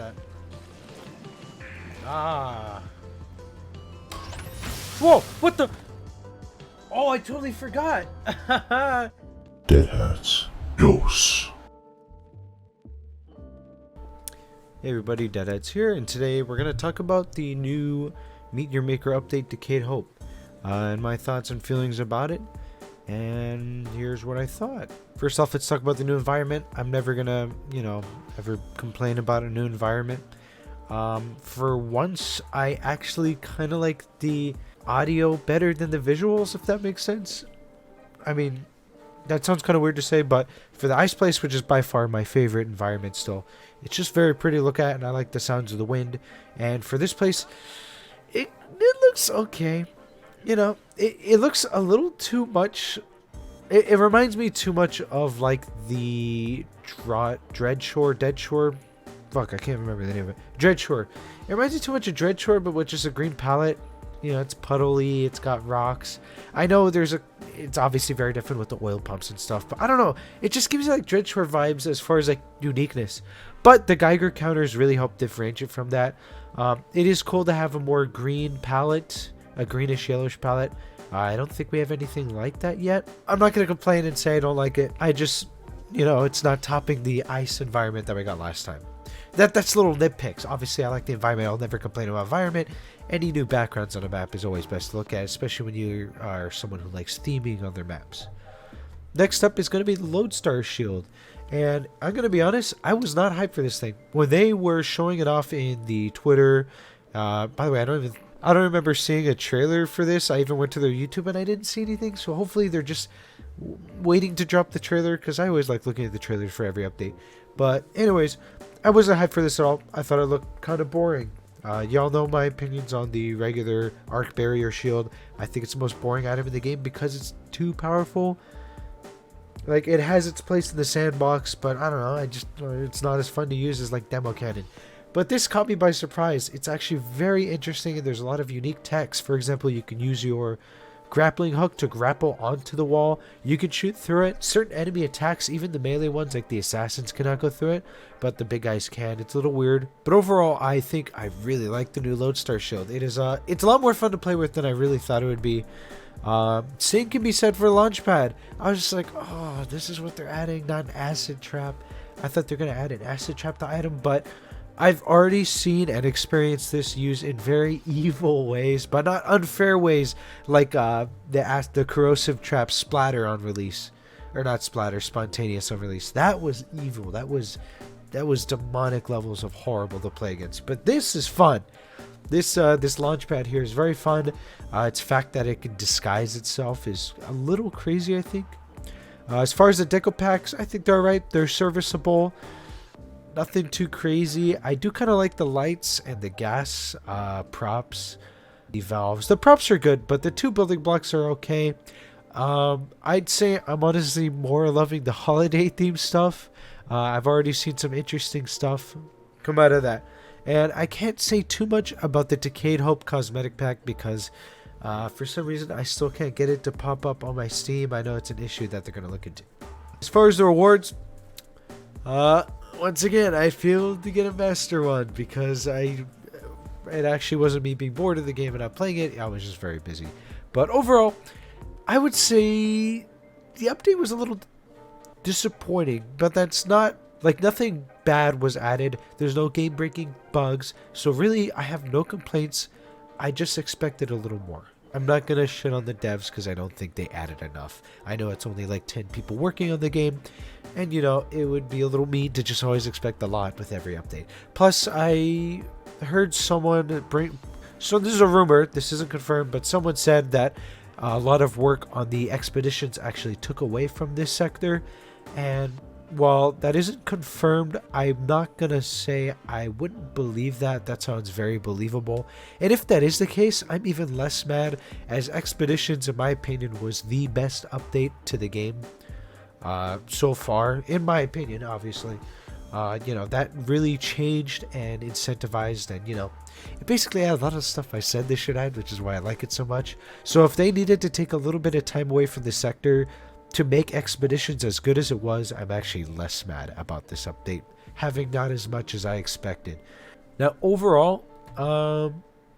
that. Ah. Whoa! What the? Oh, I totally forgot. DeadHatz. Dose. Hey everybody, DeadHatz here, and today we're going to talk about the new Meet Your Maker update, Decayed, and my thoughts and feelings about it. And here's what I thought. First off, let's talk about the new environment. I'm never going to, ever complain about a new environment. For once, I actually kind of like the audio better than the visuals, if that makes sense. I mean, that sounds kind of weird to say, but for the ice place, which is by far my favorite environment still, it's just very pretty to look at, and I like the sounds of the wind. And for this place, it looks okay. It looks a little too much. It reminds me too much of like the Deadshore. Fuck, I can't remember the name of it. Dreadshore. It reminds me too much of Dreadshore, but with just a green palette. It's puddly, it's got rocks. I know it's obviously very different with the oil pumps and stuff, but I don't know. It just gives you like Dreadshore vibes as far as like uniqueness. But the Geiger counters really help differentiate from that. It is cool to have a more green palette, a greenish yellowish palette. I don't think we have anything like that yet. I'm not going to complain and say I don't like it. I just, it's not topping the ice environment that we got last time. That's little nitpicks. Obviously, I like the environment. I'll never complain about environment. Any new backgrounds on a map is always best to look at, especially when you are someone who likes theming on their maps. Next up is going to be the Lodestar Shield. And I'm going to be honest, I was not hyped for this thing. When they were showing it off in the Twitter, by the way, I don't remember seeing a trailer for this. I even went to their YouTube and I didn't see anything. So hopefully they're just waiting to drop the trailer, because I always like looking at the trailers for every update. But anyways, I wasn't hyped for this at all. I thought it looked kind of boring. Y'all know my opinions on the regular Arc Barrier Shield. I think it's the most boring item in the game because it's too powerful. Like, it has its place in the sandbox, but I don't know. It's not as fun to use as like Demo Cannon. But this caught me by surprise. It's actually very interesting, and there's a lot of unique techs. For example, you can use your grappling hook to grapple onto the wall. You can shoot through it. Certain enemy attacks, even the melee ones like the assassins, cannot go through it, but the big guys can. It's a little weird, but overall I think I really like the new Lodestar Shield. It's a lot more fun to play with than I really thought it would be. Same can be said for Launchpad. I was just like, oh, this is what they're adding, not an acid trap. I thought they're gonna add an acid trap to item, but I've already seen and experienced this used in very evil ways, but not unfair ways, like the corrosive trap Splatter on release, or not Splatter, Spontaneous on release. That was evil. That was demonic levels of horrible to play against. But this is fun. This Launchpad here is very fun. Its fact that it can disguise itself is a little crazy, I think. As far as the deco packs, I think they're alright. They're serviceable. Nothing too crazy. I do kind of like the lights and the gas props, the valves. The props are good, but the two building blocks are okay. I'd say I'm honestly more loving the holiday theme stuff. I've already seen some interesting stuff come out of that. And I can't say too much about the Decayed Hope cosmetic pack because for some reason I still can't get it to pop up on my Steam. I know it's an issue that they're going to look into. As far as the rewards, once again, I failed to get a master one because it actually wasn't me being bored of the game and not playing it. I was just very busy. But overall, I would say the update was a little disappointing, but that's not, like, nothing bad was added. There's no game-breaking bugs. So really, I have no complaints. I just expected a little more. I'm not going to shit on the devs because I don't think they added enough. I know it's only like 10 people working on the game. And, it would be a little mean to just always expect a lot with every update. Plus, I heard someone so this is a rumor. This isn't confirmed, but someone said that a lot of work on the expeditions actually took away from this sector. And while that isn't confirmed, I'm not going to say I wouldn't believe that. That sounds very believable. And if that is the case, I'm even less mad, as Expeditions, in my opinion, was the best update to the game so far, in my opinion, obviously. That really changed and incentivized, and, it basically had a lot of stuff I said they should add, which is why I like it so much. So if they needed to take a little bit of time away from the sector to make Expeditions as good as it was, I'm actually less mad about this update having not as much as I expected. Now, overall,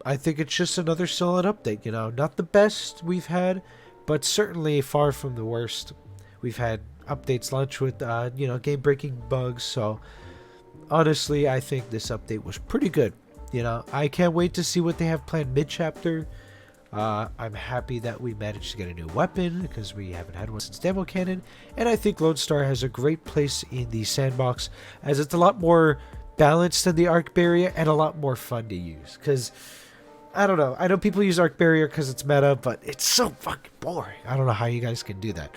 I think it's just another solid update. Not the best we've had, but certainly far from the worst. We've had updates launch with, game-breaking bugs. So, honestly, I think this update was pretty good. I can't wait to see what they have planned mid-chapter. I'm happy that we managed to get a new weapon because we haven't had one since Demo Cannon. And I think Lone Star has a great place in the sandbox as it's a lot more balanced than the Arc Barrier and a lot more fun to use. Because, I don't know. I know people use Arc Barrier because it's meta, but it's so fucking boring. I don't know how you guys can do that.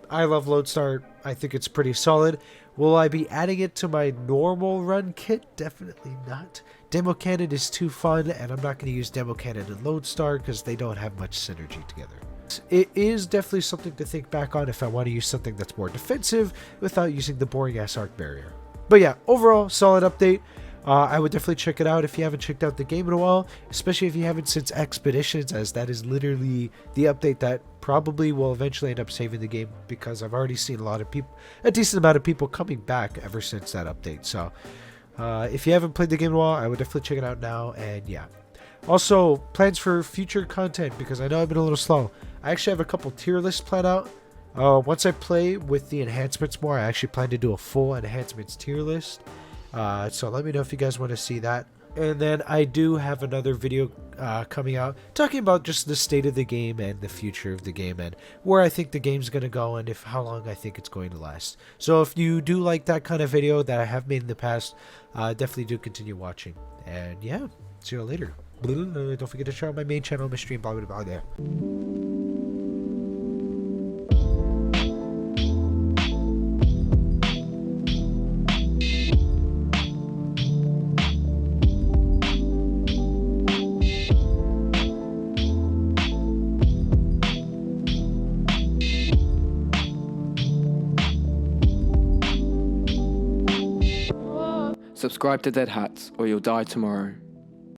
I love Lone Star. I think it's pretty solid. Will I be adding it to my normal run kit? Definitely not. Demo Cannon is too fun, and I'm not going to use Demo Cannon and Lone Star because they don't have much synergy together. It is definitely something to think back on if I want to use something that's more defensive without using the boring-ass Arc Barrier. But yeah, overall, solid update. I would definitely check it out if you haven't checked out the game in a while, especially if you haven't since Expeditions, as that is literally the update that probably will eventually end up saving the game, because I've already seen a decent amount of people coming back ever since that update. So if you haven't played the game in a while, I would definitely check it out now. And yeah, also plans for future content, because I know I've been a little slow. I actually have a couple tier lists planned out. Once I play with the enhancements more, I actually plan to do a full enhancements tier list. So let me know if you guys want to see that. And then I do have another video coming out talking about just the state of the game and the future of the game and where I think the game's going to go and how long I think it's going to last. So if you do like that kind of video that I have made in the past, definitely do continue watching. And yeah, see you later. Don't forget to check out my main channel, my stream, blah, blah, blah, there. Subscribe to DeadHatz or you'll die tomorrow.